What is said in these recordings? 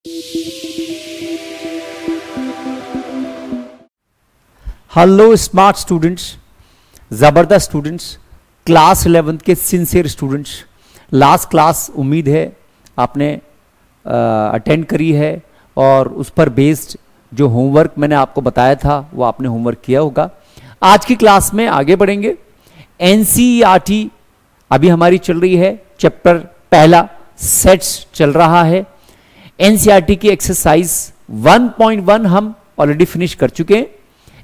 Hello smart students, ज़बरदस्त students, class 11th के sincere students. Last class उम्मीद है आपने अटेंड करी है और उस पर बेस्ड जो होमवर्क मैंने आपको बताया था वो आपने होमवर्क किया होगा। आज की क्लास में आगे बढ़ेंगे। एनसीईआरटी अभी हमारी चल रही है, चैप्टर पहला सेट्स चल रहा है। एनसीईआरटी की एक्सरसाइज 1.1 हम ऑलरेडी फिनिश कर चुके हैं।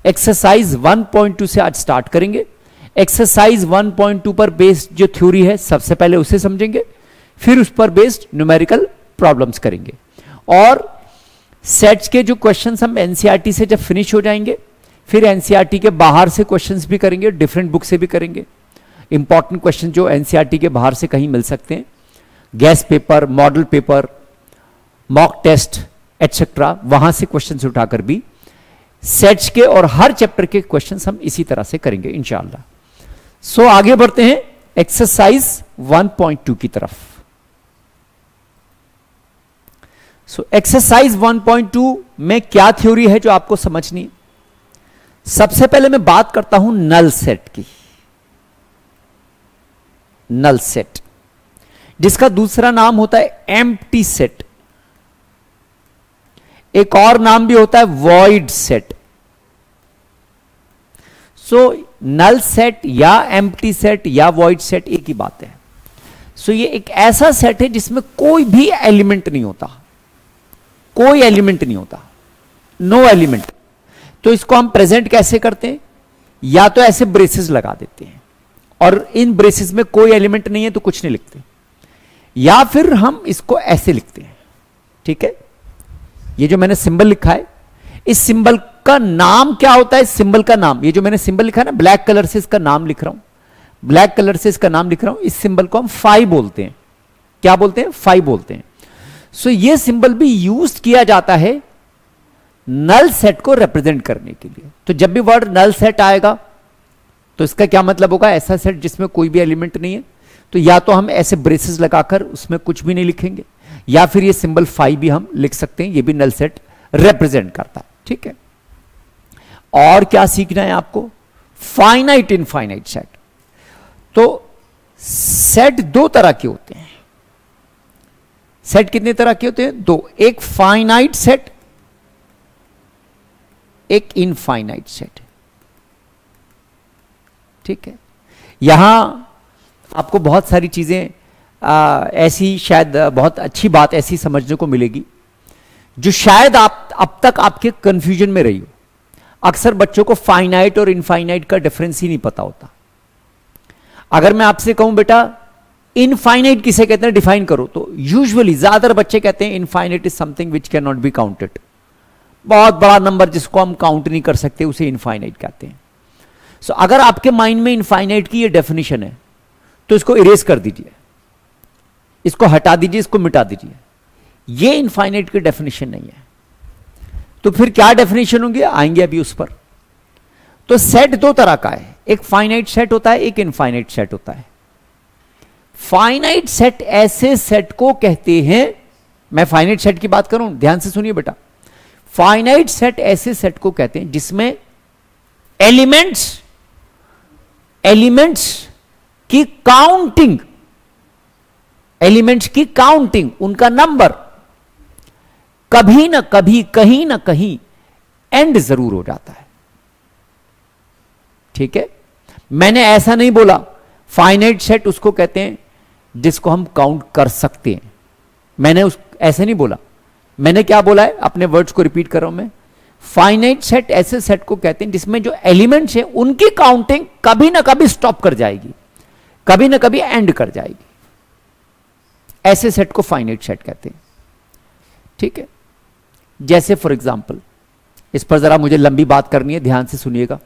एक्सरसाइज 1.2 से आज स्टार्ट करेंगे। एक्सरसाइज 1.2 पर बेस्ड जो थ्योरी है सबसे पहले उसे समझेंगे, फिर उस पर बेस्ड न्यूमेरिकल प्रॉब्लम्स करेंगे और सेट्स के जो क्वेश्चंस हम एनसीईआरटी से जब फिनिश हो जाएंगे फिर एनसीईआरटी के बाहर से क्वेश्चंस भी करेंगे, डिफरेंट बुक से भी करेंगे। इंपॉर्टेंट क्वेश्चन जो एनसीईआरटी के बाहर से कहीं मिल सकते हैं, guess paper, model paper, mock test etcetera, वहां से क्वेश्चंस उठाकर भी सेट्स के और हर चैप्टर के क्वेश्चंस हम इसी तरह से करेंगे इंशाअल्लाह। सो आगे बढ़ते हैं एक्सरसाइज 1.2 की तरफ। सो एक्सरसाइज 1.2 में क्या थ्योरी है जो आपको समझनी है। सबसे पहले मैं बात करता हूं नल सेट की। नल सेट जिसका दूसरा नाम होता है एम्प्टी सेट, एक और नाम भी होता है वॉइड सेट। सो नल सेट या एम्प्टी सेट या वॉइड सेट एक ही बात है। सो ये एक ऐसा सेट है जिसमें कोई भी एलिमेंट नहीं होता, कोई एलिमेंट नहीं होता, नो एलिमेंट। तो इसको हम प्रेजेंट कैसे करते हैं, या तो ऐसे ब्रेसेस लगा देते हैं और इन ब्रेसेस में कोई एलिमेंट नहीं है तो कुछ नहीं लिखते, या फिर हम इसको ऐसे लिखते हैं। ठीक है, ये जो मैंने सिंबल लिखा है, इस सिंबल का नाम क्या होता है? सिंबल का नाम, ये जो मैंने सिंबल लिखा है ना, ब्लैक कलर से इसका नाम लिख रहा हूं, ब्लैक कलर से इसका नाम लिख रहा हूं। इस सिंबल को हम फाई बोलते हैं। क्या बोलते हैं? फाई बोलते हैं। सो ये सिंबल भी यूज किया जाता है नल सेट को रिप्रेजेंट करने के लिए। तो जब भी वर्ड नल सेट आएगा तो इसका क्या मतलब होगा? ऐसा सेट जिसमें कोई भी एलिमेंट नहीं है। तो या तो हम ऐसे ब्रेसेस लगाकर उसमें कुछ भी नहीं लिखेंगे, या फिर ये सिंबल फाई भी हम लिख सकते हैं, ये भी नल सेट रिप्रेजेंट करता है। ठीक है, और क्या सीखना है आपको? Finite infinite set. तो सेट दो तरह के होते हैं। सेट कितने तरह के होते हैं? दो, एक फाइनाइट सेट, एक इनफाइनाइट सेट। ठीक है, यहां आपको बहुत सारी चीजें ऐसी, शायद बहुत अच्छी बात ऐसी समझने को मिलेगी जो शायद आप अब तक आपके कंफ्यूजन में रही हो। अक्सर बच्चों को फाइनाइट और इनफाइनाइट का डिफरेंस ही नहीं पता होता। अगर मैं आपसे कहूं बेटा इनफाइनाइट किसे कहते हैं, डिफाइन करो, तो यूजुअली ज्यादातर बच्चे कहते हैं infinite is something which can not be counted. बहुत बड़ा नंबर जिसको हम काउंट नहीं कर सकते उसे इनफाइनाइट कहते हैं। सो अगर आपके माइंड में इनफाइनाइट की ये डेफिनेशन है तो इसको इरेज कर दीजिए, इसको हटा दीजिए, इसको मिटा दीजिए। ये इनफाइनाइट की डेफिनेशन नहीं है। तो फिर क्या डेफिनेशन होंगे, आएंगे अभी उस पर। तो सेट दो तरह का है, एक फाइनाइट सेट होता है, एक इनफाइनाइट सेट होता है। फाइनाइट सेट ऐसे सेट को कहते हैं, मैं फाइनाइट सेट की बात करूं, ध्यान से सुनिए बेटा। फाइनाइट सेट ऐसे सेट को कहते हैं जिसमें एलिमेंट्स की काउंटिंग, एलिमेंट्स की काउंटिंग, उनका नंबर कभी ना कभी, कहीं ना कहीं एंड जरूर हो जाता है। ठीक है, मैंने ऐसा नहीं बोला फाइनाइट सेट उसको कहते हैं जिसको हम काउंट कर सकते हैं, मैंने ऐसे नहीं बोला। मैंने क्या बोला है, अपने वर्ड्स को रिपीट कर रहा हूं मैं। फाइनाइट सेट ऐसे सेट को कहते हैं जिसमें जो एलिमेंट्स है उनकी काउंटिंग कभी ना कभी स्टॉप कर जाएगी, कभी ना कभी एंड कर जाएगी। ऐसे सेट को फाइनाइट सेट कहते हैं। ठीक है, जैसे फॉर एग्जांपल, इस पर जरा मुझे लंबी बात करनी है, ध्यान से सुनिएगा।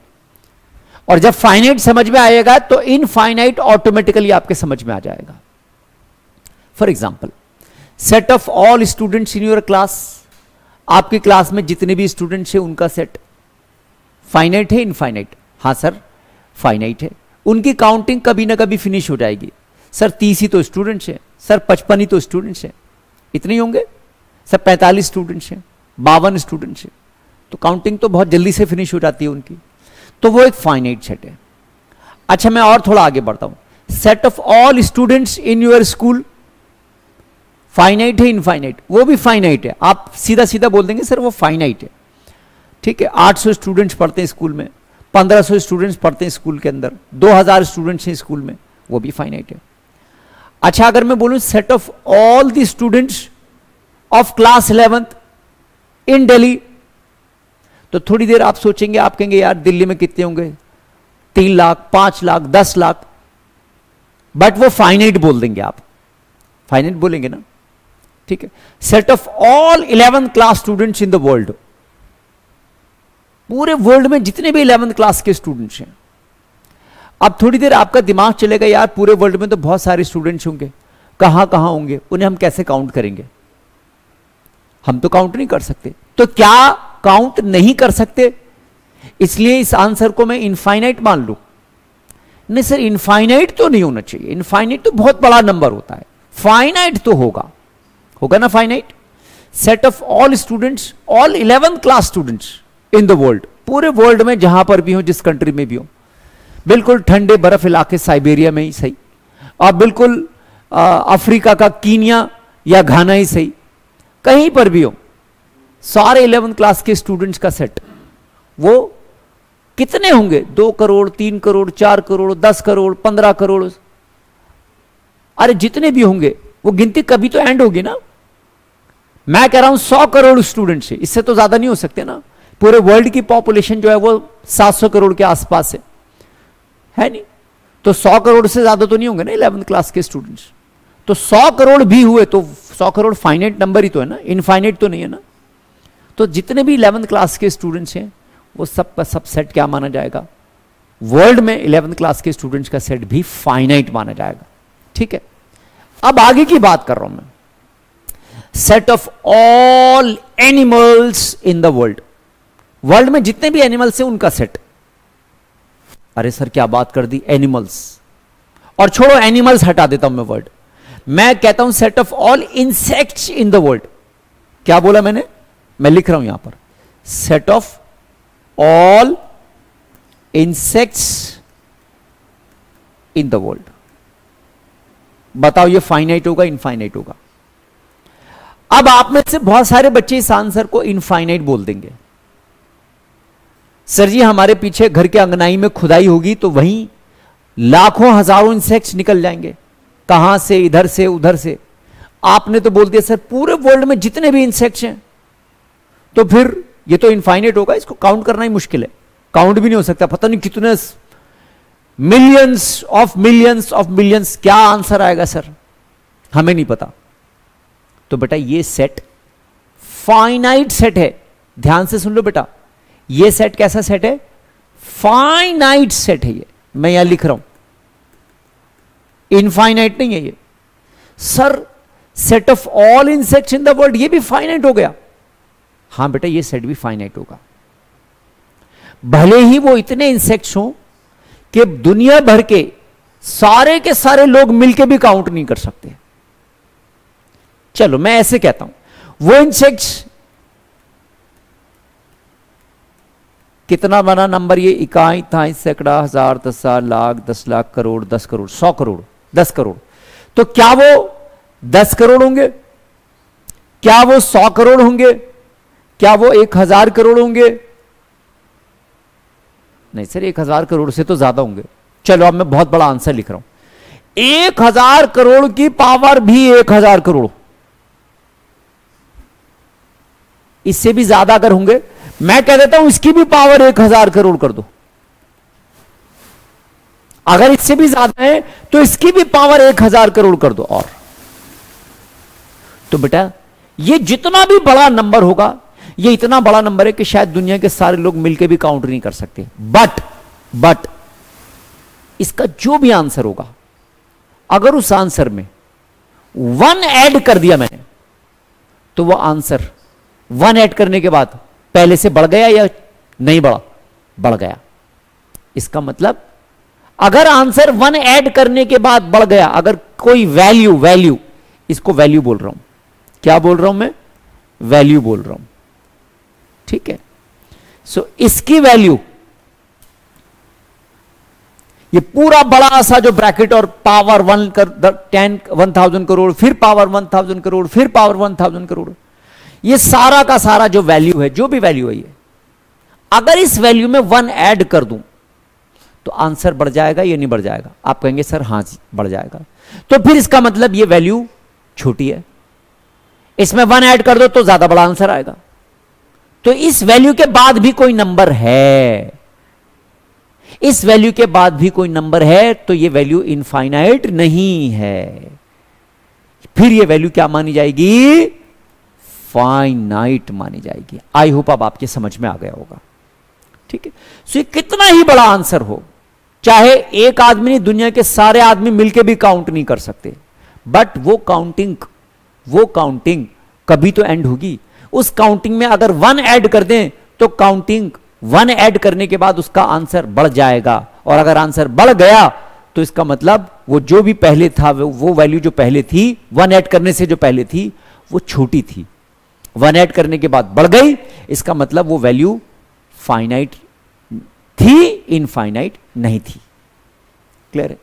और जब फाइनाइट समझ में आएगा तो इनफाइनाइट ऑटोमेटिकली आपके समझ में आ जाएगा। For example, set of all students in your class, आपकी क्लास में जितने भी स्टूडेंट्स हैं उनका सेट फाइनाइट है, इनफाइनाइट? हां सर, फाइनाइट है। उनकी काउंटिंग कभी ना कभी फिनिश हो जाएगी। सर 30 ही तो स्टूडेंट्स हैं, सर 55 ही तो स्टूडेंट्स हैं, इतने ही होंगे। सर 45 स्टूडेंट्स हैं, 52 स्टूडेंट्स हैं, तो काउंटिंग तो बहुत जल्दी से फिनिश हो जाती है उनकी, तो वो एक फाइनाइट सेट है। अच्छा मैं और थोड़ा आगे बढ़ता हूं, set of all students in your school finite है इनफाइनाइट? वो भी फाइनाइट है। आप सीधा सीधा बोल देंगे सर वो फाइनाइट है, ठीक है। 800 स्टूडेंट्स पढ़ते हैं स्कूल में, 1500 स्टूडेंट्स पढ़ते हैं स्कूल के अंदर, 2000 स्टूडेंट्स हैं स्कूल में, वो भी फाइनाइट है। अच्छा अगर मैं बोलूं set of all the students of class 11th इन दिल्ली, तो थोड़ी देर आप सोचेंगे, आप कहेंगे यार दिल्ली में कितने होंगे, 3 लाख, 5 लाख, 10 लाख, बट वो फाइनाइट बोल देंगे, आप फाइनाइट बोलेंगे ना, ठीक है। Set of all 11th class students in the world, पूरे वर्ल्ड में जितने भी 11th क्लास के स्टूडेंट्स हैं। अब थोड़ी देर आपका दिमाग चलेगा यार पूरे वर्ल्ड में तो बहुत सारे स्टूडेंट्स होंगे, कहां कहां होंगे, उन्हें हम कैसे काउंट करेंगे? हम तो काउंट नहीं कर सकते। तो क्या काउंट नहीं कर सकते इसलिए इस आंसर को मैं इनफाइनाइट मान लूं? नहीं सर इनफाइनाइट तो नहीं होना चाहिए, इनफाइनाइट तो बहुत बड़ा नंबर होता है, फाइनाइट तो होगा, होगा ना finite. Set of all students, all 11th class students in the world, पूरे वर्ल्ड में जहां पर भी हो, जिस कंट्री में भी हो, बिल्कुल ठंडे बर्फ इलाके साइबेरिया में ही सही, और बिल्कुल अफ्रीका का कीनिया या घाना ही सही, कहीं पर भी हो, सारे 11th क्लास के स्टूडेंट्स का सेट वो कितने होंगे? 2 करोड़, 3 करोड़, 4 करोड़, 10 करोड़, 15 करोड़, अरे जितने भी होंगे वो गिनती कभी तो एंड होगी ना। मैं कह रहा हूं 100 करोड़ स्टूडेंट्स है, इससे तो ज्यादा नहीं हो सकते ना। पूरे वर्ल्ड की पॉपुलेशन जो है वो 700 करोड़ के आसपास है नहीं, तो 100 करोड़ से ज्यादा तो नहीं होंगे ना 11th क्लास के स्टूडेंट्स। तो 100 करोड़ भी हुए तो 100 करोड़ फाइनाइट नंबर ही तो है ना, इनफाइनाइट तो नहीं है ना। तो जितने भी 11th क्लास के स्टूडेंट्स हैं वो सब का सब सेट क्या माना जाएगा? वर्ल्ड में 11th क्लास के स्टूडेंट्स का सेट भी फाइनाइट माना जाएगा, ठीक है। अब आगे की बात कर रहा हूं मैं, set of all animals in the world, world में जितने भी एनिमल्स हैं उनका सेट। अरे सर क्या बात कर दी, एनिमल्स, और छोड़ो एनिमल्स हटा देता हूं मैं वर्ड, मैं कहता हूं set of all insects in the world. क्या बोला मैंने? मैं लिख रहा हूं यहां पर, set of all insects in the world. बताओ ये फाइनाइट होगा इनफाइनाइट होगा? अब आप में से बहुत सारे बच्चे इस आंसर को इनफाइनाइट बोल देंगे। सर जी हमारे पीछे घर के अंगनाई में खुदाई होगी तो वहीं लाखों हजारों इंसेक्ट्स निकल जाएंगे, कहां से, इधर से उधर से। आपने तो बोल दिया सर पूरे वर्ल्ड में जितने भी इंसेक्ट्स हैं, तो फिर ये तो इनफाइनाइट होगा, इसको काउंट करना ही मुश्किल है, काउंट भी नहीं हो सकता, पता नहीं कितने मिलियंस ऑफ मिलियंस। क्या आंसर आएगा सर? हमें नहीं पता। तो बेटा ये सेट फाइनाइट सेट है, ध्यान से सुन लो बेटा, ये सेट कैसा सेट है? फाइनाइट सेट है। ये मैं यहां लिख रहा हूं, इनफाइनाइट नहीं है ये। Sir set of all insects in the world ये भी फाइनाइट हो गया? हां बेटा ये सेट भी फाइनाइट होगा, भले ही वो इतने इंसेक्ट्स हों कि दुनिया भर के सारे लोग मिलकर भी काउंट नहीं कर सकते। चलो मैं ऐसे कहता हूं, वो इंसेक्ट्स कितना बना नंबर, ये इकाई, थाई, सैकड़ा, हजार, 10,000, लाख, 10 लाख, करोड़, 10 करोड़, 100 करोड़, 10 करोड़। तो क्या वो 10 करोड़ होंगे? क्या वो 100 करोड़ होंगे? क्या वो 1000 करोड़ होंगे? नहीं सर 1000 करोड़ से तो ज्यादा होंगे। चलो अब मैं बहुत बड़ा आंसर लिख रहा हूं, 1000 करोड़ की पावर भी 1000 करोड़, इससे भी ज्यादा अगर होंगे, मैं कह देता हूं इसकी भी पावर 1000 करोड़ कर दो। अगर इससे भी ज्यादा है तो इसकी भी पावर 1000 करोड़ कर दो। और तो बेटा ये जितना भी बड़ा नंबर होगा, ये इतना बड़ा नंबर है कि शायद दुनिया के सारे लोग मिलकर भी काउंट नहीं कर सकते। बट इसका जो भी आंसर होगा, अगर उस आंसर में 1 ऐड कर दिया मैंने, तो वो आंसर 1 ऐड करने के बाद पहले से बढ़ गया या नहीं बढ़ा? बढ़ गया। इसका मतलब अगर आंसर 1 ऐड करने के बाद बढ़ गया, अगर कोई वैल्यू, इसको वैल्यू बोल रहा हूं, क्या बोल रहा हूं मैं? वैल्यू बोल रहा हूं, ठीक है। सो इसकी वैल्यू, ये पूरा बड़ा सा जो ब्रैकेट और पावर 1000 करोड़, फिर पावर 1000 करोड़, फिर पावर 1000 करोड़, ये सारा का सारा जो वैल्यू है, जो भी वैल्यू है, ये अगर इस वैल्यू में 1 ऐड कर दूं तो आंसर बढ़ जाएगा या नहीं बढ़ जाएगा? आप कहेंगे सर हां जी बढ़ जाएगा। तो फिर इसका मतलब ये वैल्यू छोटी है, इसमें 1 ऐड कर दो तो ज्यादा बड़ा आंसर आएगा। तो इस वैल्यू के बाद भी कोई नंबर है, इस वैल्यू के बाद भी कोई नंबर है, तो ये वैल्यू इनफाइनाइट नहीं है। फिर ये वैल्यू क्या मानी जाएगी? फाइनाइट मानी जाएगी। आई होप अब आपके समझ में आ गया होगा, ठीक है। सो ये कितना ही बड़ा आंसर हो, चाहे एक आदमी नहीं, दुनिया के सारे आदमी मिलकर भी काउंट नहीं कर सकते, बट वो काउंटिंग कभी तो एंड होगी। उस काउंटिंग में अगर 1 ऐड कर दें तो काउंटिंग 1 ऐड करने के बाद उसका आंसर बढ़ जाएगा, और अगर आंसर बढ़ गया तो इसका मतलब वो जो भी पहले था, वो वैल्यू जो पहले थी 1 ऐड करने से जो पहले थी वो छोटी थी, 1 ऐड करने के बाद बढ़ गई, इसका मतलब वो वैल्यू फाइनाइट थी, इनफाइनाइट नहीं थी। क्लियर है?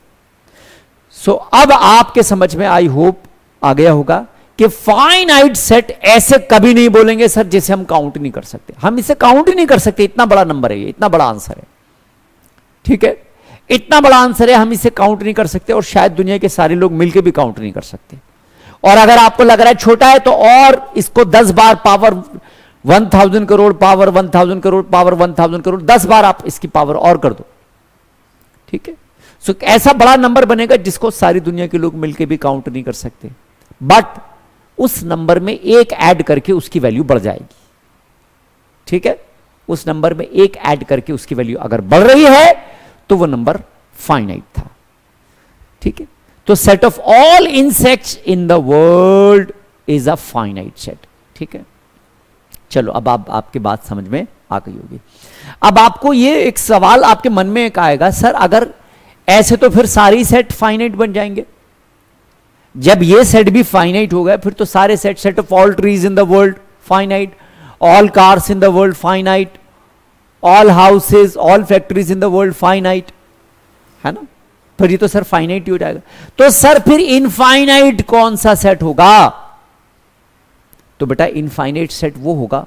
सो अब आपके समझ में आई होप आ गया होगा कि फाइनाइट सेट ऐसे कभी नहीं बोलेंगे सर जिसे हम काउंट नहीं कर सकते। हम इसे काउंट ही नहीं कर सकते, इतना बड़ा नंबर है ये, इतना बड़ा आंसर है, ठीक है, इतना बड़ा आंसर है, हम इसे काउंट नहीं कर सकते, और शायद दुनिया के सारे लोग मिलकर भी काउंट नहीं कर सकते। और अगर आपको लग रहा है छोटा है तो और इसको 10 बार power 1000 crore, power 1000 crore, power 1000 crore, 10 बार आप इसकी पावर और कर दो, ठीक है। सो ऐसा बड़ा नंबर बनेगा जिसको सारी दुनिया के लोग मिलकर भी काउंट नहीं कर सकते, बट उस नंबर में 1 ऐड करके उसकी वैल्यू बढ़ जाएगी, ठीक है। उस नंबर में 1 ऐड करके उसकी वैल्यू अगर बढ़ रही है तो वो नंबर फाइनाइट था, ठीक है। तो set of all insects in the world is a finite set, ठीक है। चलो अब आपकी बात समझ में आ गई होगी। अब आपको ये एक सवाल आपके मन में एक आएगा, सर अगर ऐसे तो फिर सारी सेट फाइनाइट बन जाएंगे। जब ये सेट भी फाइनाइट हो गया फिर तो सारे set of all trees in the world finite, all cars in the world finite, all houses, all factories in the world finite, है ना। फिर ये तो सर फाइनाइट ही हो जाएगा। तो सर फिर इनफाइनाइट कौन सा सेट होगा? तो बेटा इनफाइनाइट सेट वो होगा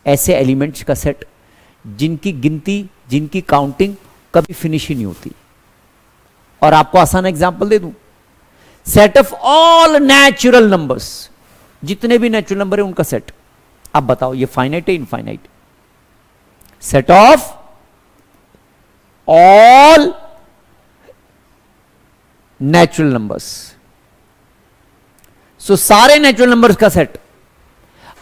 ऐसे एलिमेंट्स का सेट जिनकी गिनती, जिनकी काउंटिंग कभी फिनिश ही नहीं होती। और आपको आसान एग्जांपल दे दूं, set of all natural numbers, जितने भी नेचुरल नंबर है उनका सेट, अब बताओ ये फाइनाइट है infinite? Set of all natural numbers, so सारे नेचुरल नंबर्स का सेट।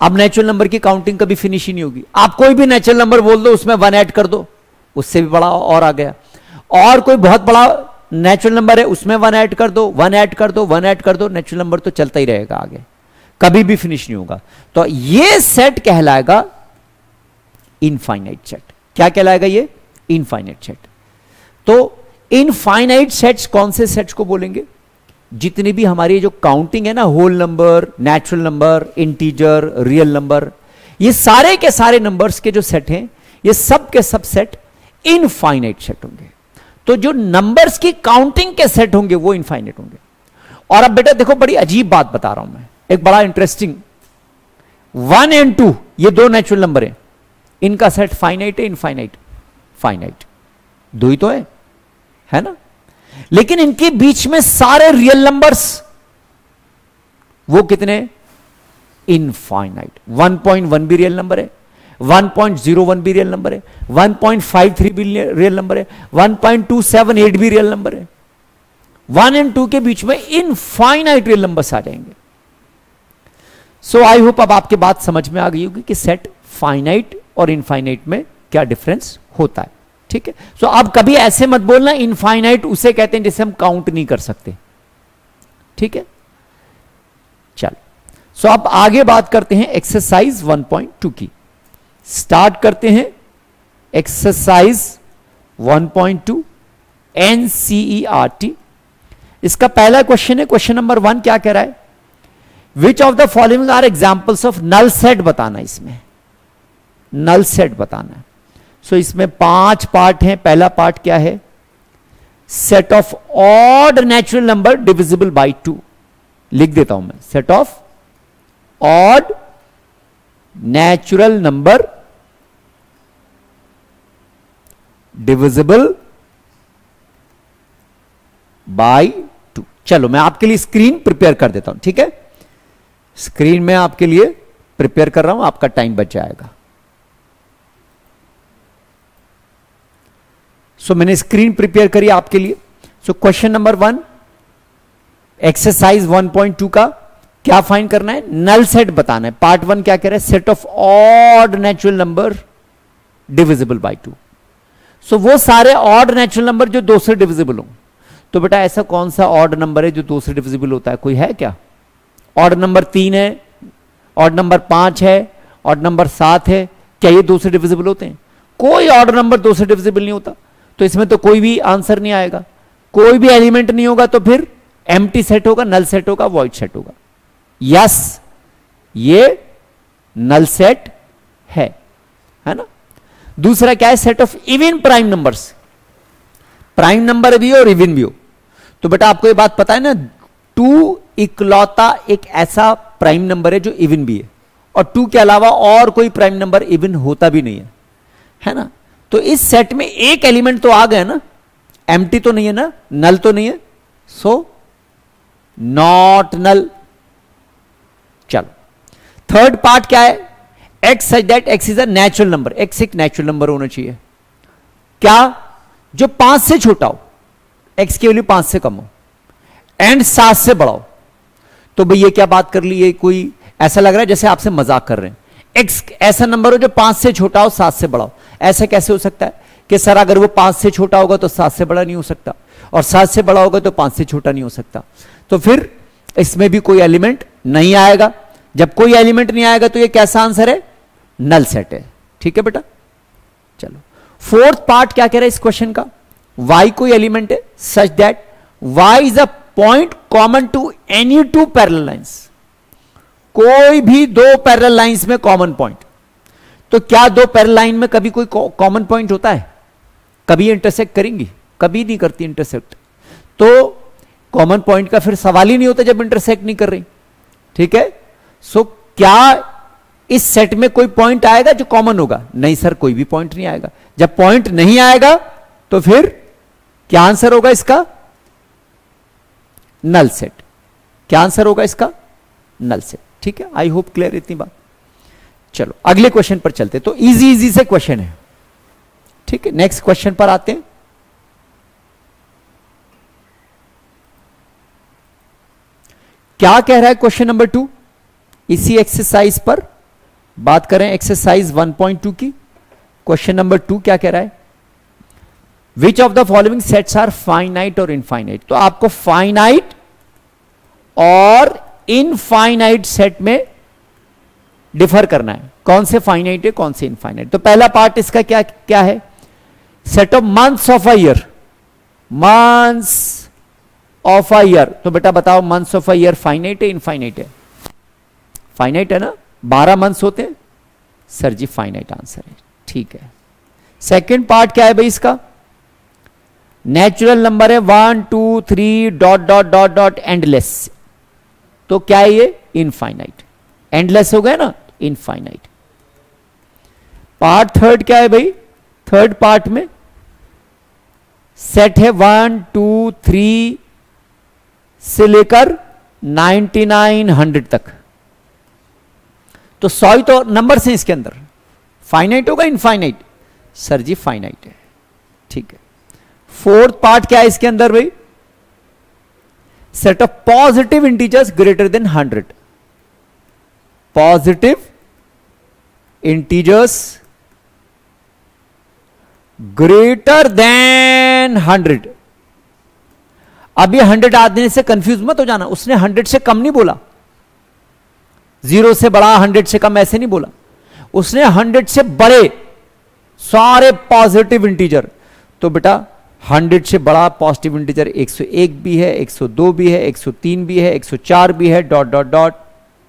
अब नेचुरल नंबर की काउंटिंग कभी फिनिश ही नहीं होगी। आप कोई भी नेचुरल नंबर बोल दो, उसमें 1 ऐड कर दो, उससे भी बड़ा और आ गया। और कोई बहुत बड़ा नेचुरल नंबर है, उसमें 1 ऐड कर दो, 1 ऐड कर दो, 1 ऐड कर दो, नेचुरल नंबर तो चलता ही रहेगा आगे, कभी भी फिनिश नहीं होगा। तो ये सेट कहलाएगा इनफाइनाइट सेट। क्या कहलाएगा ये? Infinite set. तो इनफाइनाइट सेट्स कौन से सेट्स को बोलेंगे? जितनी भी हमारी जो काउंटिंग है ना, whole number, natural number, integer, real number, ये सारे के सारे नंबर्स के जो सेट हैं, ये सब के सब सेट इनफाइनाइट सेट होंगे। तो जो नंबर्स की काउंटिंग के सेट होंगे वो इनफाइनाइट होंगे। और अब बेटा देखो, बड़ी अजीब बात बता रहा हूं मैं, एक बड़ा इंटरेस्टिंग, 1 और 2 ये 2 नेचुरल नंबर है, इनका सेट फाइनाइट है इनफाइनाइट? फाइनाइट, 2 ही तो है ना। लेकिन इनके बीच में सारे रियल नंबर्स वो कितने? इनफाइनाइट। 1.1 भी रियल नंबर है, 1.01 भी रियल नंबर है, 1.53 भी रियल नंबर है, 1.278 भी रियल नंबर है। 1 और 2 के बीच में इनफाइनाइट रियल नंबर्स आ जाएंगे। सो आई होप अब आपके बात समझ में आ गई होगी कि सेट फाइनाइट और इनफाइनाइट में क्या डिफरेंस होता है, ठीक है। सो अब कभी ऐसे मत बोलना इनफाइनाइट उसे कहते हैं जिसे हम काउंट नहीं कर सकते, ठीक है। चलो, सो अब आगे बात करते हैं एक्सरसाइज 1.2 की। स्टार्ट करते हैं एक्सरसाइज 1.2 NCERT। इसका पहला क्वेश्चन है, क्वेश्चन नंबर 1 क्या कह रहा है which of the following are examples of null set बताना, इसमें नल सेट बताना है। सो इसमें 5 पार्ट हैं। पहला पार्ट क्या है? Set of odd natural number divisible by 2। लिख देता हूं मैं, set of odd natural number divisible by 2। चलो मैं आपके लिए स्क्रीन प्रिपेयर कर देता हूं, ठीक है? स्क्रीन में आपके लिए प्रिपेयर कर रहा हूं, आपका टाइम बच जाएगा। सो मैंने स्क्रीन प्रिपेयर करी आपके लिए। सो क्वेश्चन नंबर 1, एक्सरसाइज 1.2 का क्या फाइंड करना है? नल सेट बताना है। पार्ट 1 क्या कह रहा है? Set of odd natural number divisible by 2। सो वो सारे ऑड नेचुरल नंबर जो 2 से डिविजिबल हो। तो बेटा ऐसा कौन सा ऑड नंबर है जो 2 से डिविजिबल होता है? कोई है क्या? ऑड नंबर 3 है, ऑड नंबर 5 है, ऑड नंबर 7 है। क्या ये 2 से डिविजिबल होते हैं? कोई ऑड नंबर 2 से डिविजिबल नहीं होता। तो इसमें तो कोई भी आंसर नहीं आएगा, कोई भी एलिमेंट नहीं होगा। तो फिर एम्प्टी सेट होगा, नल सेट होगा, वॉइड सेट होगा। यस, ये नल सेट है ना? दूसरा क्या है? Set of even prime numbers. Prime number भी हो और इवन भी हो। तो बेटा आपको ये बात पता है ना, 2 इकलौता एक ऐसा प्राइम नंबर है जो इवन भी है, और 2 के अलावा और कोई प्राइम नंबर इवन होता भी नहीं है ना? तो इस सेट में एक एलिमेंट तो आ गया ना, एम्प्टी तो नहीं है ना, नल तो नहीं है, सो नॉट नल। चलो थर्ड पार्ट क्या है? X such that x is a natural number. X एक नेचुरल नंबर होना चाहिए क्या? जो 5 से छोटा हो, एक्स की वैल्यू 5 से कम हो, एंड 7 से बड़ा हो। तो भाई ये क्या बात कर ली? ये कोई ऐसा लग रहा है जैसे आपसे मजाक कर रहे हैं। एक्स ऐसा नंबर हो जो 5 से छोटा हो, 7 से बड़ा हो। ऐसा कैसे हो सकता है कि सर अगर वो 5 से छोटा होगा तो 7 से बड़ा नहीं हो सकता, और 7 से बड़ा होगा तो 5 से छोटा नहीं हो सकता। तो फिर इसमें भी कोई एलिमेंट नहीं आएगा। जब कोई एलिमेंट नहीं आएगा तो ये कैसा आंसर है? नल सेट है। ठीक है बेटा? चलो फोर्थ पार्ट क्या कह रहा है इस क्वेश्चन का? y कोई एलिमेंट है such that y is a point common to any 2 parallel lines. कोई भी 2 पैरेलल लाइंस में कॉमन पॉइंट। तो क्या 2 पैरेलल लाइन में कभी कोई कॉमन पॉइंट होता है? कभी इंटरसेक्ट करेंगी? कभी नहीं करती इंटरसेक्ट। तो कॉमन पॉइंट का फिर सवाल ही नहीं होता जब इंटरसेक्ट नहीं कर रही। ठीक है? सो क्या इस सेट में कोई पॉइंट आएगा जो कॉमन होगा? नहीं सर, कोई भी पॉइंट नहीं आएगा। जब पॉइंट नहीं आएगा तो फिर क्या आंसर होगा इसका? Null set. क्या आंसर होगा इसका? Null set. ठीक है? आई होप क्लियर इतनी बात। चलो अगले क्वेश्चन पर चलते। तो इजी इजी से क्वेश्चन है। ठीक है? नेक्स्ट क्वेश्चन पर आते हैं। क्या कह रहा है क्वेश्चन नंबर 2? इसी एक्सरसाइज पर बात करें, एक्सरसाइज 1.2 की। क्वेश्चन नंबर 2 क्या कह रहा है? Which of the following sets are finite और इनफाइनाइट। तो आपको फाइनाइट और इनफाइनाइट सेट में डिफर करना है। कौन से फाइनाइट है, कौन से इनफाइनाइट। तो पहला पार्ट इसका क्या क्या है? Set of months of a year. Months of a year. तो बेटा बताओ, months of a year finite है, इनफाइनाइट है? फाइनाइट है ना, 12 मंथ्स होते हैं। सर जी फाइनाइट आंसर है। ठीक है। सेकंड पार्ट क्या है भाई इसका? नेचुरल नंबर है 1 2 3 dot dot dot dot endless. तो क्या है ये? इनफाइनाइट। एंडलेस हो गया ना, इनफाइनाइट। पार्ट थर्ड क्या है भाई? थर्ड पार्ट में सेट है 1 2 3 से लेकर 99 100 तक। तो 100 तो नंबर से इसके अंदर फाइनाइट होगा, इनफाइनाइट? सर जी फाइनाइट है। ठीक है। फोर्थ पार्ट क्या है इसके अंदर भाई? Set of positive integers greater than 100। Positive integers greater than 100। अब ये 100 आदमी से कंफ्यूज मत हो जाना, उसने 100 से कम नहीं बोला, 0 से बड़ा 100 से कम ऐसे नहीं बोला, उसने 100 से बड़े सारे पॉजिटिव इंटीजर। तो बेटा 100 से बड़ा पॉजिटिव इंटीजर 101 भी है, 102 भी है, 103 भी है, 104 भी है, डॉट डॉट डॉट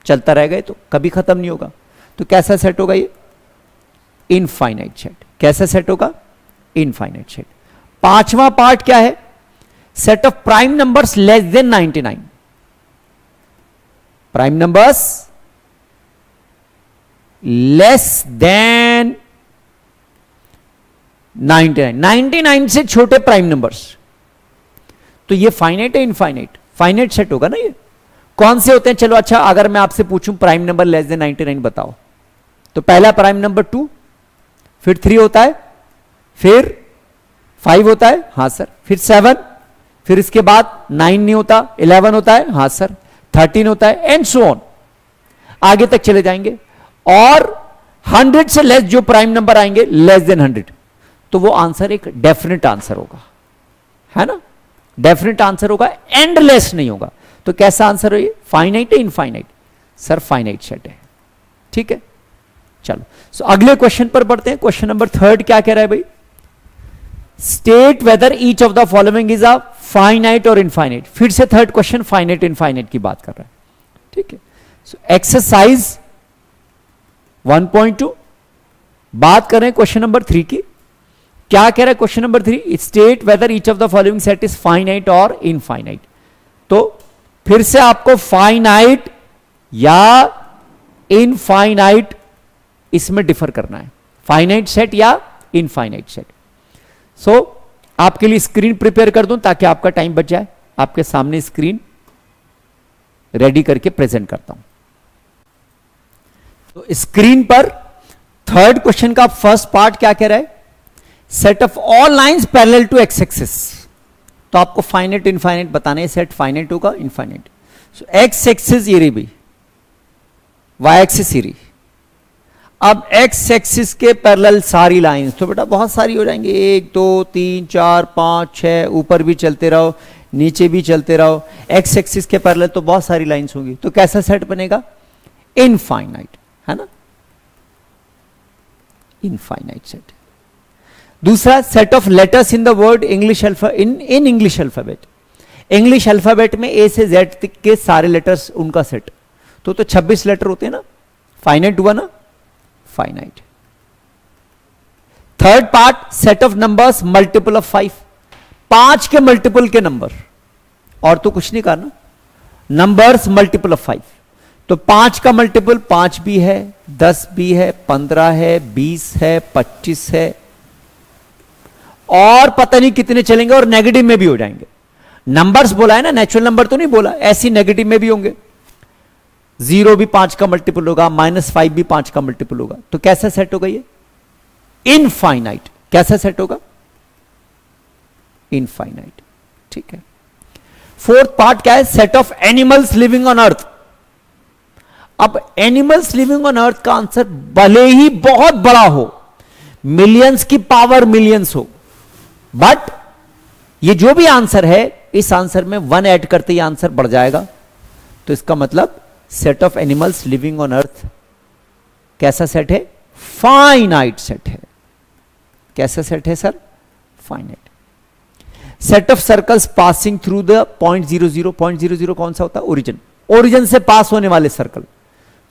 चलता रहेगा, तो कभी खत्म नहीं होगा। तो कैसा सेट होगा ये? Infinite set. कैसा सेट होगा? Infinite set. पांचवा पार्ट क्या है? Set of prime numbers less than 99। Prime numbers less than 99, 99 से छोटे प्राइम नंबर्स। तो ये फाइनाइट है इनफाइनाइट? फाइनाइट सेट होगा ना ये। कौन से होते हैं? चलो अच्छा, अगर मैं आपसे पूछूं प्राइम नंबर लेस देन 99 बताओ, तो पहला प्राइम नंबर 2, फिर 3 होता है, फिर 5 होता है, हां सर, फिर 7, फिर इसके बाद 9 नहीं होता, 11 होता है, हां सर, 13 होता है, एंड सो ऑन, आगे तक चले जाएंगे। और 100 से लेस जो प्राइम नंबर आएंगे, लेस देन 100, तो वो आंसर एक डेफिनेट आंसर होगा, है ना? डेफिनेट आंसर होगा, एंडलेस नहीं होगा। तो कैसा आंसर है ये? फाइनाइट है इनफाइनाइट? सर फाइनाइट सेट है। ठीक है, चलो सो अगले क्वेश्चन पर बढ़ते हैं। क्वेश्चन नंबर 3 क्या कह रहा है भाई? State whether each of the following is a finite और इनफाइनाइट। फिर से थर्ड क्वेश्चन फाइनाइट इनफाइनाइट की बात कर रहा है। ठीक है, सो एक्सरसाइज 1.2 बात कर रहे हैं क्वेश्चन नंबर 3 की। क्या कह रहा है question number 3? State whether each of the following set is finite और इनफाइनाइट। तो फिर से आपको फाइनाइट या इनफाइनाइट इसमें डिफर करना है, फाइनाइट सेट या इनफाइनाइट सेट। सो आपके लिए स्क्रीन प्रिपेयर कर दूं ताकि आपका टाइम बच जाए। आपके सामने स्क्रीन रेडी करके प्रेजेंट करता हूं। तो स्क्रीन पर थर्ड क्वेश्चन का फर्स्ट पार्ट क्या कह रहा है? Set of all lines parallel to X axis. तो आपको फाइनाइट इनफाइनाइट बताना है, सेट फाइनाइट होगा इनफाइनाइट। सो एक्स एक्सिस ये रही भाई, वाई एक्सिस ये रही। अब एक्स एक्सिस के पैरेलल सारी लाइंस, तो बेटा बहुत सारी हो जाएंगी, 1 2 3 4 5 6, ऊपर भी चलते रहो, नीचे भी चलते रहो। एक्स एक्सिस के पैरेलल तो बहुत सारी लाइंस होंगी, तो कैसा सेट बनेगा? इनफाइनाइट, है ना? Infinite set. दूसरा, set of letters in the word English in English alphabet. English alphabet में ए से जेड तक के सारे लेटर्स, उनका सेट। तो 26 लेटर होते हैं ना, फाइनाइट हुआ ना? Finite. Third part, set of numbers multiple of 5। 5 के मल्टीपल के नंबर, और तो कुछ नहीं करना, नंबर्स मल्टीपल ऑफ 5। तो 5 का मल्टीपल 5 भी है, 10 भी है, 15 है, 20 है, 25 है, और पता नहीं कितने चलेंगे, और नेगेटिव में भी हो जाएंगे। नंबर्स बोला है ना, नेचुरल नंबर तो नहीं बोला, ऐसी नेगेटिव में भी होंगे। 0 भी 5 का मल्टीपल होगा, -5 भी 5 का मल्टीपल होगा। तो कैसा सेट होगा ये? इनफाइनाइट। कैसा सेट होगा? इनफाइनाइट। ठीक है। फोर्थ पार्ट क्या है? Set of animals living on earth. अब एनिमल्स लिविंग ऑन अर्थ का आंसर भले ही बहुत बड़ा हो, मिलियंस की पावर मिलियंस हो, बट ये जो भी आंसर है, इस आंसर में 1 ऐड करते ही आंसर बढ़ जाएगा। तो इसका मतलब set of animals living on earth कैसा सेट है? फाइनाइट सेट है। कैसा सेट है sir? Finite. Set of circles passing through the point 00। Point 00 कौन सा होता है? ओरिजिन। ओरिजिन से पास होने वाले सर्कल।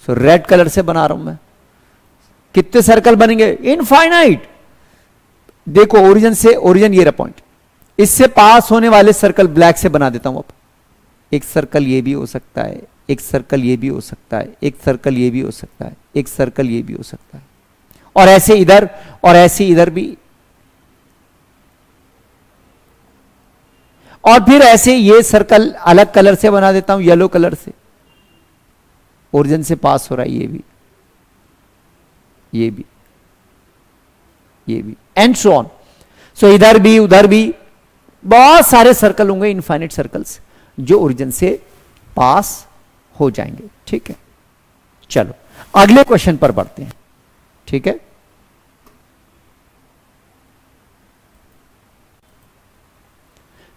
सो रेड कलर से बना रहा हूं मैं। कितने सर्कल बनेंगे? इनफाइनाइट। देखो ओरिजिन से, ओरिजिन ये रहा पॉइंट, इससे पास होने वाले सर्कल ब्लैक से बना देता हूं। अब एक सर्कल ये भी हो सकता है, एक सर्कल ये भी हो सकता है, एक सर्कल ये भी हो सकता है, एक सर्कल ये भी हो सकता है, और ऐसे इधर, और ऐसे इधर भी, और फिर ऐसे ये सर्कल अलग कलर से बना देता हूं, येलो कलर से। ओरिजिन से पास हो रहा है ये भी, ये भी, ये भी, एंड सो ऑन। सो इधर भी उधर भी बहुत सारे सर्कल होंगे, इनफाइनाइट सर्कल्स, जो ओरिजिन से पास हो जाएंगे। ठीक है, चलो अगले क्वेश्चन पर बढ़ते हैं। ठीक है,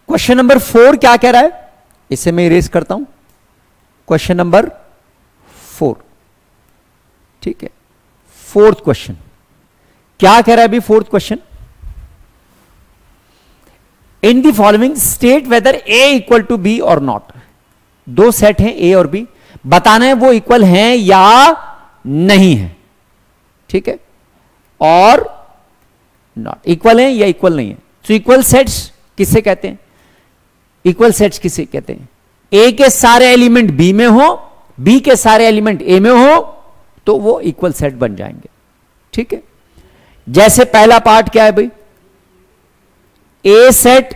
क्वेश्चन नंबर 4 क्या कह रहा है? इसे मैं इरेज करता हूं। क्वेश्चन नंबर 4, ठीक है, फोर्थ क्वेश्चन क्या कह रहा है अभी? Fourth question, in the following state whether A equal to B और नॉट। दो सेट हैं ए और बी, बताना है वो इक्वल हैं या नहीं है, ठीक है, और नॉट इक्वल है या इक्वल नहीं है। तो इक्वल सेट्स किसे कहते हैं? इक्वल सेट्स किसे कहते हैं? ए के सारे एलिमेंट बी में हो, बी के सारे एलिमेंट ए में हो, तो वो इक्वल सेट बन जाएंगे, ठीक है। जैसे पहला पार्ट क्या है भाई, A set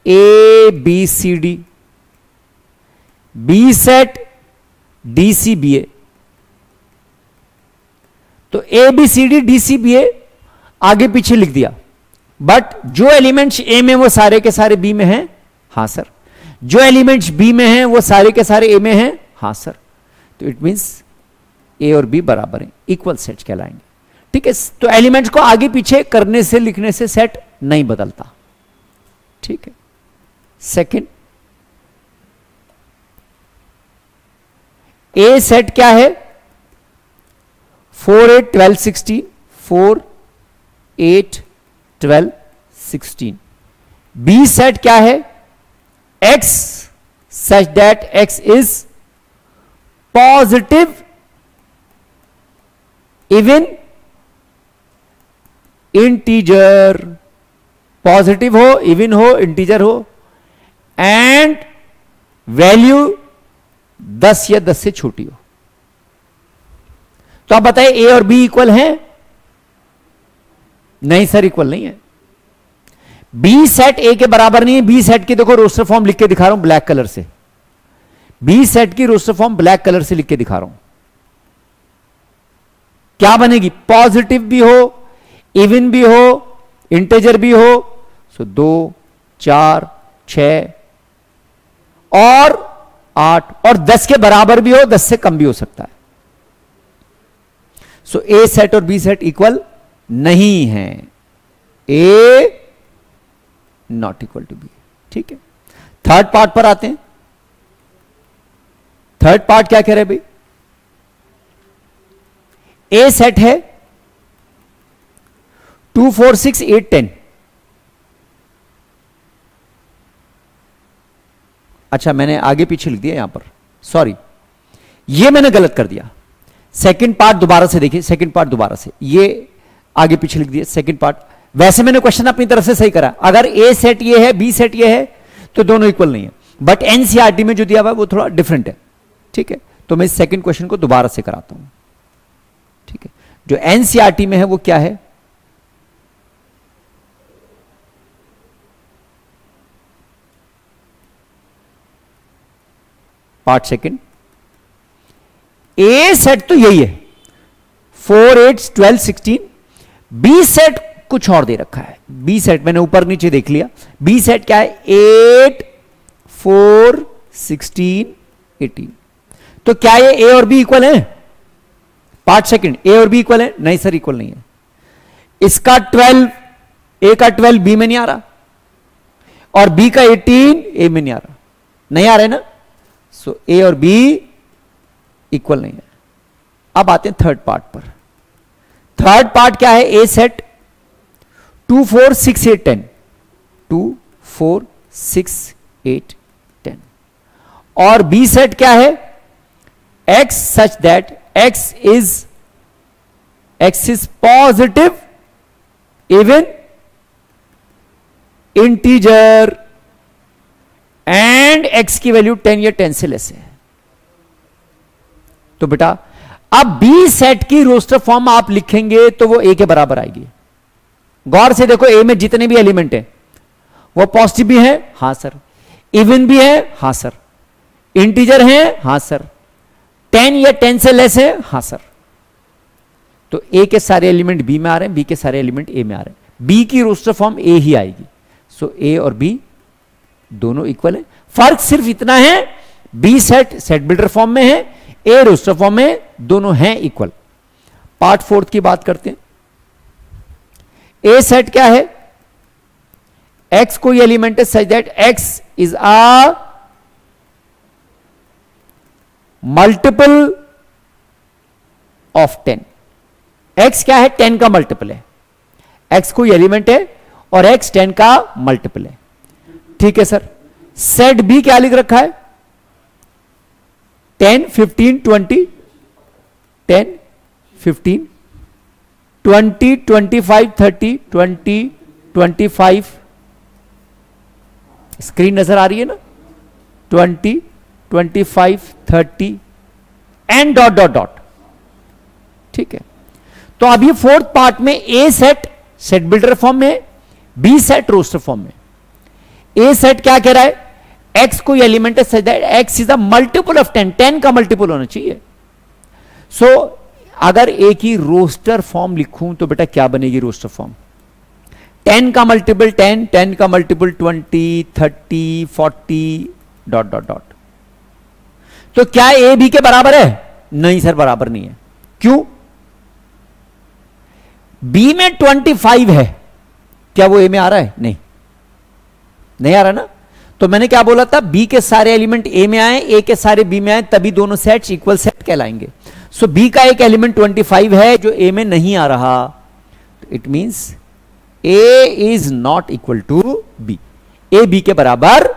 A B C D, B set D C B A. तो A B C D D C B A आगे पीछे लिख दिया, बट जो एलिमेंट्स ए में वो सारे के सारे बी में हैं, हां सर। जो एलिमेंट्स बी में हैं वो सारे के सारे ए में हैं, हां सर। तो इट मींस ए और बी बराबर हैं, इक्वल सेट कहलाएंगे, ठीक है। तो एलिमेंट्स को आगे पीछे करने से लिखने से सेट नहीं बदलता, ठीक है। सेकंड, ए सेट क्या है? 4 8 12 16, 4 8 12 16। बी सेट क्या है? x such that x is positive, even integer, positive हो, इवन हो, इंटीजर हो, एंड वैल्यू 10 या 10 से छोटी हो। तो आप बताइए ए और बी इक्वल हैं? नहीं सर, इक्वल नहीं है। बी सेट ए के बराबर नहीं है। बी सेट की देखो रोस्टर फॉर्म लिख के दिखा रहा हूं ब्लैक कलर से, बी सेट की रोस्टर फॉर्म ब्लैक कलर से लिख के दिखा रहा हूं। क्या बनेगी? पॉजिटिव भी हो, इवन भी हो, इंटीजर भी हो। सो 2 4 6 और 8 और 10 के बराबर भी हो, 10 से कम भी हो सकता है। सो ए सेट और बी सेट इक्वल नहीं है, ए नॉट इक्वल टू बी, ठीक है। थर्ड पार्ट पर आते हैं। थर्ड पार्ट क्या कह रहे हैं भाई? ए सेट है 2 4 6 8 10। अच्छा, मैंने आगे पीछे लिख दिया यहां पर, सॉरी, ये मैंने गलत कर दिया। सेकंड पार्ट दोबारा से देखिए, सेकंड पार्ट दोबारा से, ये आगे पीछे लिख दिया सेकंड पार्ट। वैसे मैंने क्वेश्चन अपनी तरफ से सही करा, अगर ए सेट ये है, बी सेट ये है, तो दोनों इक्वल नहीं है। बट एनसीईआरटी में जो दिया हुआ है वो थोड़ा डिफरेंट है, ठीक है। तो मैं इस सेकंड क्वेश्चन को दोबारा से कराता हूं, ठीक है। जो एनसीईआरटी में है वो क्या है? पार्ट सेकंड, ए सेट तो यही है 4 8 12 16। बी सेट कुछ और दे रखा है। बी सेट मैंने ऊपर नीचे देख लिया। बी सेट क्या है? 8 4 16 18। तो क्या ये ए और बी इक्वल है? पार्ट सेकंड, ए और बी इक्वल है? नहीं सर, इक्वल नहीं है। इसका 12, ए का 12 बी में नहीं आ रहा, और बी का 18 ए में नहीं आ रहा, नहीं आ रहा है ना। सो ए और बी इक्वल नहीं है। अब आते हैं थर्ड पार्ट पर। थर्ड पार्ट क्या है? A set 2 4 6 8 10, 2 4 6 8 10। और बी सेट क्या है? x such that x is positive, even, integer, and x की वैल्यू 10 या 10 से लेस है। तो बेटा अब बी सेट की रोस्टर फॉर्म आप लिखेंगे तो वो ए के बराबर आएगी। गौर से देखो, ए में जितने भी एलिमेंट हैं वो पॉजिटिव भी हैं, हां सर, इवन भी है, हां सर, इंटीजर हैं, हां सर, 10 या 10 से लेस है, हां सर। तो ए के सारे एलिमेंट बी में आ रहे हैं, बी के सारे एलिमेंट ए में आ रहे हैं। बी की रोस्टर फॉर्म ए ही आएगी। सो ए और बी दोनों इक्वल है। फर्क सिर्फ इतना है, B set set builder form में है, ए रोस्टर फॉर्म में, दोनों हैं इक्वल। पार्ट फोर्थ की बात करते हैं। ए सेट क्या है? एक्स कोई एलिमेंट है such that x is a multiple of 10। X क्या है? 10 का मल्टीपल है। एक्स कोई एलिमेंट है और एक्स 10 का मल्टीपल है, ठीक है सर। सेट बी क्या लिख रखा है? 10, 15, 20, 10, 15, 20, 25, 30, 20, 25, स्क्रीन नजर आ रही है ना, 20, 25, 30 एंड डॉट डॉट डॉट। ठीक है, तो अब ये फोर्थ पार्ट में ए सेट सेट बिल्डर फॉर्म में, बी सेट रोस्टर फॉर्म में। ए सेट क्या कह रहा है, एक्स कोई एलिमेंट है such that x is a multiple of 10, 10 का मल्टीपल होना चाहिए। सो अगर ए की रोस्टर फॉर्म लिखूं तो बेटा क्या बनेगी रोस्टर फॉर्म, 10 का मल्टीपल 10, 10 का मल्टीपल 20, 30, 40 डॉट डॉट डॉट। तो क्या ए बी के बराबर है? नहीं सर, बराबर नहीं है। क्यों? बी में 25 है, क्या वो ए में आ रहा है? नहीं, नहीं आ रहा ना। तो मैंने क्या बोला था, बी के सारे एलिमेंट ए में आए, ए के सारे बी में आए, तभी दोनों सेट्स इक्वल सेट कहलाएंगे। सो बी का एक एलिमेंट 25 है जो ए में नहीं आ रहा, it means A is not equal to B, A B के बराबर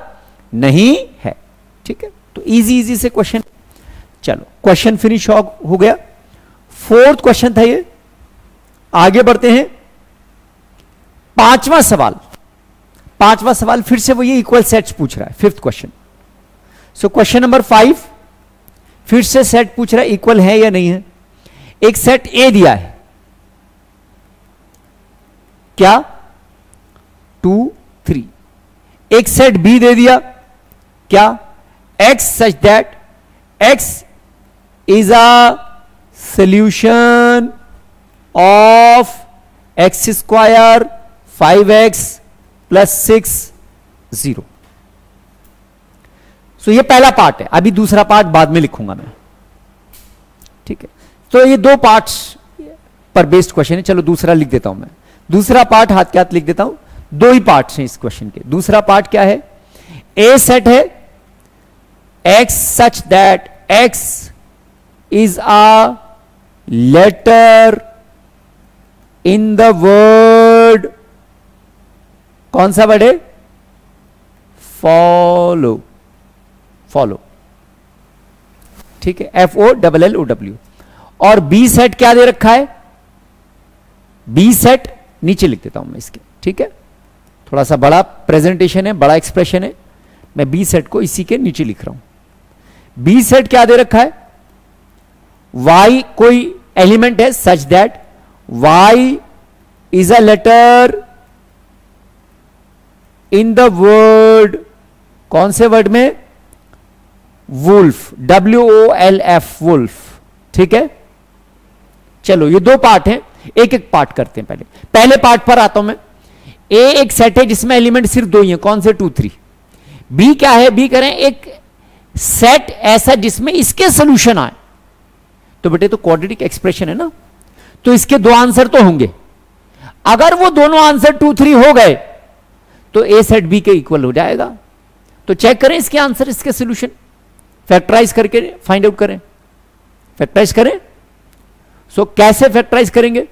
नहीं है। ठीक है, तो इजी इजी से क्वेश्चन। चलो क्वेश्चन फिनिश हो गया, फोर्थ क्वेश्चन था ये। आगे बढ़ते हैं, पांचवा सवाल। पांचवा सवाल फिर से वो ये इक्वल सेट्स पूछ रहा है, fifth question. So question number 5 फिर से सेट पूछ रहा है, इक्वल है या नहीं है। एक सेट ए दिया है, क्या 2, 3। एक सेट बी दे दिया, क्या x such that x is a solution of x square 5x plus 6 0। सो ये पहला पार्ट है, अभी दूसरा पार्ट बाद में लिखूंगा मैं। ठीक है, तो ये दो पार्ट्स पर बेस्ड क्वेश्चन है। चलो दूसरा लिख देता हूं मैं, दूसरा पार्ट हाथ के हाथ लिख देता हूं। दो ही पार्ट्स हैं इस क्वेश्चन के। दूसरा पार्ट क्या है, ए सेट है x such that x is a letter in the word, कौन सा वर्ड है, फॉलो, फॉलो। ठीक है, FOLLOW। और बी सेट क्या दे रखा है, बी सेट नीचे लिख देता हूं मैं इसके। ठीक है, थोड़ा सा बड़ा प्रेजेंटेशन है, बड़ा एक्सप्रेशन है, मैं बी सेट को इसी के नीचे लिख रहा हूं। बी सेट क्या दे रखा है, y कोई एलिमेंट है such that y is a letter in the word, कौन से वर्ड में, वुल्फ, WOLF, वुल्फ। ठीक है, चलो ये दो पार्ट हैं, एक एक पार्ट करते हैं। पहले पार्ट पर आता हूं मैं। ए एक सेट है जिसमें एलिमेंट सिर्फ दो ही हैं, कौन से, 2, 3। बी क्या है, बी करें एक सेट ऐसा जिसमें इसके सोल्यूशन आए, तो बेटे तो क्वाड्रेटिक एक्सप्रेशन है ना, तो इसके दो आंसर तो होंगे। अगर वो दोनों आंसर 2, 3 हो गए तो ए सेट बी के इक्वल हो जाएगा। तो चेक करें इसके आंसर, इसके सोल्यूशन, फैक्टराइज करके फाइंड आउट करें, फैक्टराइज करें। सो कैसे फैक्टराइज करेंगे,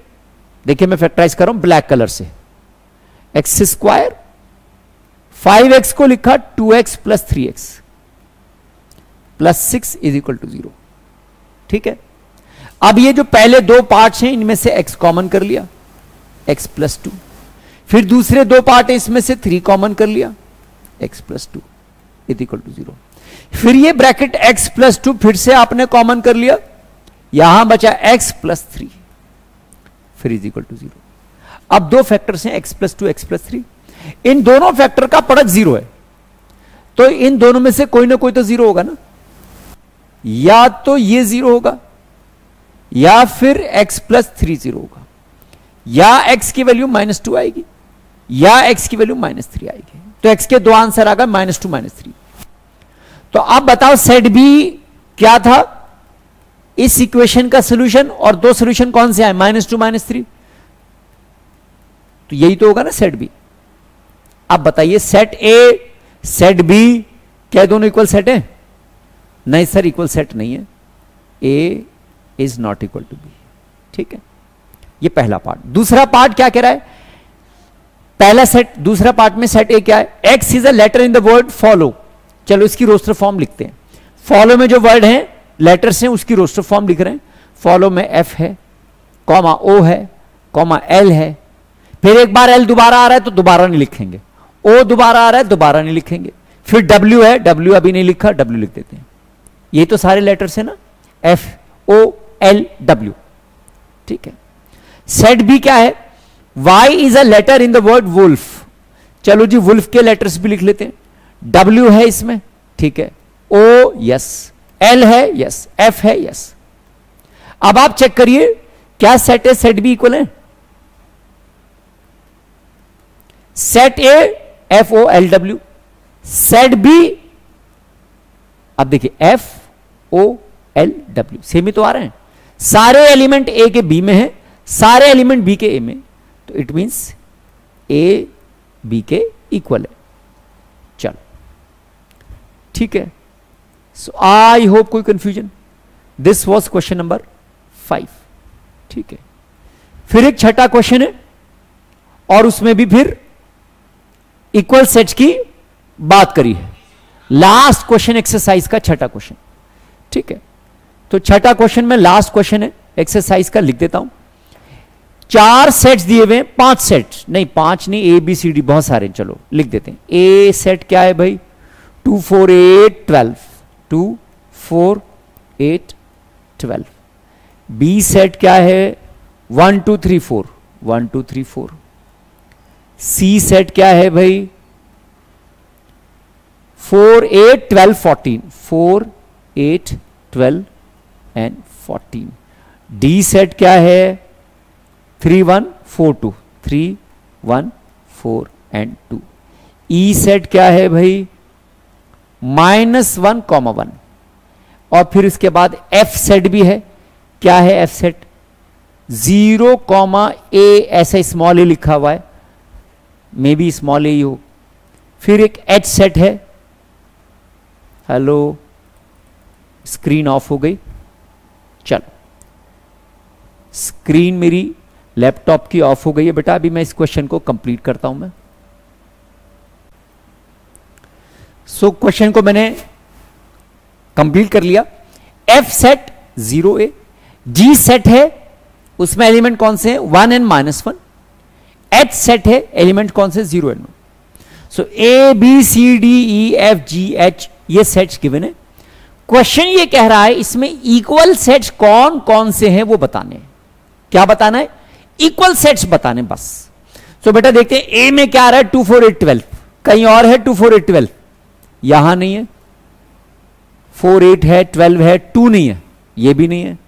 देखिए मैं फैक्टराइज कर रहा हूं ब्लैक कलर से। एक्स स्क्वायर 5x को लिखा 2x plus 3x plus 6 is equal to 0। ठीक है, अब ये जो पहले दो पार्ट्स हैं इनमें से x कॉमन कर लिया, x प्लस 2। फिर दूसरे दो पार्ट हैं इसमें से 3 कॉमन कर लिया, x plus 2 is equal to 0। फिर ये ब्रैकेट x प्लस 2 फिर से आपने कॉमन कर लिया, यहां बचा x प्लस 3 फिर इज इक्वल टू 0। अब दो फैक्टर्स हैं x प्लस 2, x प्लस 3। इन दोनों फैक्टर का प्रोडक्ट 0 है, तो इन दोनों में से कोई ना कोई तो 0 होगा ना, या तो ये 0 होगा या फिर x प्लस 3 0 होगा, या x की वैल्यू -2 आएगी या x की वैल्यू -3 आएगी। तो x के दो आंसर आ गए, -2 -3। तो अब बताओ सेट बी क्या था इस इक्वेशन का सॉल्यूशन, और दो सॉल्यूशन कौन से आए, -2 -3, तो यही तो होगा ना सेट बी। अब बताइए सेट ए सेट बी क्या दोनों इक्वल सेट है, नहीं सर इक्वल सेट नहीं है, A is not equal to B. ठीक है, ये पहला पार्ट। दूसरा पार्ट क्या कह रहा है, पहला सेट, दूसरा पार्ट में सेट ए क्या है, X is a letter in the word follow. चलो इसकी रोस्टर फॉर्म लिखते हैं। फॉलो में जो वर्ड है लेटर्स हैं उसकी रोस्टर फॉर्म लिख रहे हैं। फॉलो में एफ है, कॉमा ओ है, कॉमा एल है, फिर एक बार एल दोबारा आ रहा है तो दोबारा नहीं लिखेंगे, ओ दोबारा आ रहा है दोबारा नहीं लिखेंगे, फिर डब्ल्यू है, डब्ल्यू अभी नहीं लिखा, डब्ल्यू लिख देते हैं। ये तो सारे लेटर्स है ना, एफ ओ एल डब्ल्यू, ठीक है। सेट बी क्या है, Y is a letter in the word wolf, चलो जी वुल्फ के लेटर्स भी लिख लेते हैं। डब्ल्यू है इसमें, ठीक है, ओ यस, एल है यस, एफ है यस। अब आप चेक करिए क्या set A set B equal है। Set A F O L W, set B अब देखिए F O L W, same ही तो आ रहे हैं, सारे एलिमेंट ए के बी में है, सारे एलिमेंट बी के ए में, तो इट मींस ए बी के इक्वल है। चलो ठीक है, सो आई होप कोई confusion. This was question number 5, ठीक है। फिर एक छठा क्वेश्चन है और उसमें भी फिर इक्वल सेट्स की बात करी है। लास्ट क्वेश्चन एक्सरसाइज का छठा क्वेश्चन, ठीक है। तो छठा क्वेश्चन में लास्ट क्वेश्चन है एक्सरसाइज का, लिख देता हूं। 4 सेट्स दिए हुए, 5 सेट्स नहीं, 5 नहीं, ए बी सी डी बहुत सारे, चलो लिख देते हैं। ए सेट क्या है भाई, 2 4 8 12, 2 4 8 12। बी सेट क्या है, 1 2 3 4, 1 2 3 4। सी सेट क्या है भाई, 4 8 12 14, 4 8 12 एंड 14। डी सेट क्या है, 3 1 4 2, 3 1 4 एंड 2। ई सेट क्या है भाई, -1 1। और फिर इसके बाद एफ सेट भी है, क्या है एफ सेट, 0 ए, ऐसा स्मॉल ए लिखा हुआ है, मे बी स्मॉल ए ही हो। फिर एक एच सेट है, हेलो स्क्रीन ऑफ हो गई, चलो स्क्रीन मेरी लैपटॉप की ऑफ हो गई है बेटा, अभी मैं इस क्वेश्चन को कंप्लीट करता हूं मैं। सो क्वेश्चन को मैंने कंप्लीट कर लिया। F set 0 A, G set है उसमें एलिमेंट कौन से हैं, 1 एंड -1। एच सेट है, एलिमेंट कौन से, 0 and 1। So A B C D E F G H ये सेट्स गिवन है। क्वेश्चन ये कह रहा है इसमें इक्वल सेट्स कौन कौन से हैं वो बताने हैं। क्या बताना है, इक्वल सेट्स बताने बस। सो बेटा देखते हैं ए में क्या आ रहा है, 2 4 8 12, कहीं और है 2 4 8 12, यहां नहीं है। 4 8 है, 12 है, 2 नहीं है, ये भी नहीं है,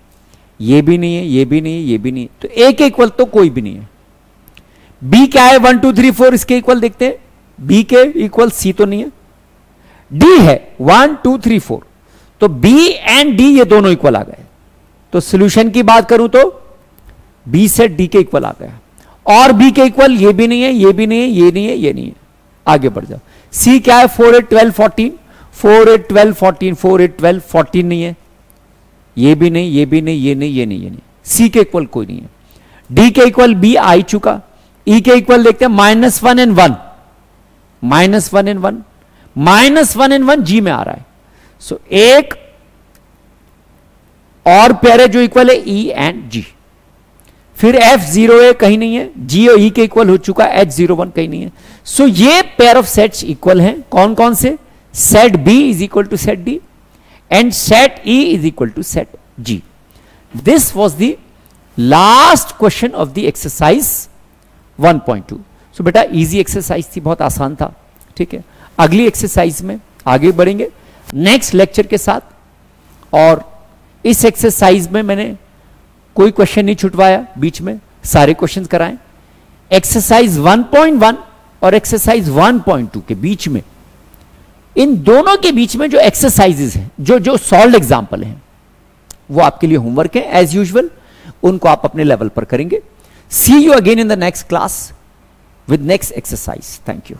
ये भी नहीं है, ये भी नहीं है, ये भी नहीं है, तो ए के इक्वल तो कोई भी नहीं है। बी क्या है, 1 2 3 4, इसके इक्वल देखते हैं, बी के इक्वल सी तो नहीं है। डी है 1 2 3 4, तो बी एंड डी ये दोनों इक्वल आ गए। तो सॉल्यूशन की बात करूं तो बी सेट डी के इक्वल आ गया, और बी के इक्वल ये भी नहीं है, ये भी नहीं है, ये नहीं है, ये नहीं है। आगे बढ़ जाओ। सी क्या है, 4 8 12 14, 4 8 12 14, 4 8 12 14 नहीं है, ये भी नहीं, ये भी नहीं, ये नहीं, ये नहीं, ये नहीं। सी के इक्वल कोई नहीं है। डी के इक्वल बी आ ही चुका। ई के इक्वल देखते हैं, -1 एंड 1, -1 एंड 1, -1 एंड 1 जी में आ रहा है। सो एक और पेयर है जो इक्वल है ई एंड जी। फिर एफ 0 ए कहीं नहीं है, जी और ई के इक्वल हो चुका, एच 0 1 कहीं नहीं है। सो ये पेयर ऑफ सेट्स इक्वल हैं, कौन कौन से, set B is equal to set D and set E is equal to set G. This was the last question of the exercise 1.2। So बेटा इजी एक्सरसाइज थी, बहुत आसान था, ठीक है। अगली एक्सरसाइज में आगे बढ़ेंगे नेक्स्ट लेक्चर के साथ, और इस एक्सरसाइज में मैंने कोई क्वेश्चन नहीं छुटवाया, बीच में सारे क्वेश्चंस कराएं। एक्सरसाइज 1.1 और एक्सरसाइज 1.2 के बीच में, इन दोनों के बीच में जो एक्सरसाइजेस हैं, जो सॉल्व्ड एग्जांपल हैं, वो आपके लिए होमवर्क है एज यूजुअल, उनको आप अपने लेवल पर करेंगे। See you again in the next class with next exercise. Thank you.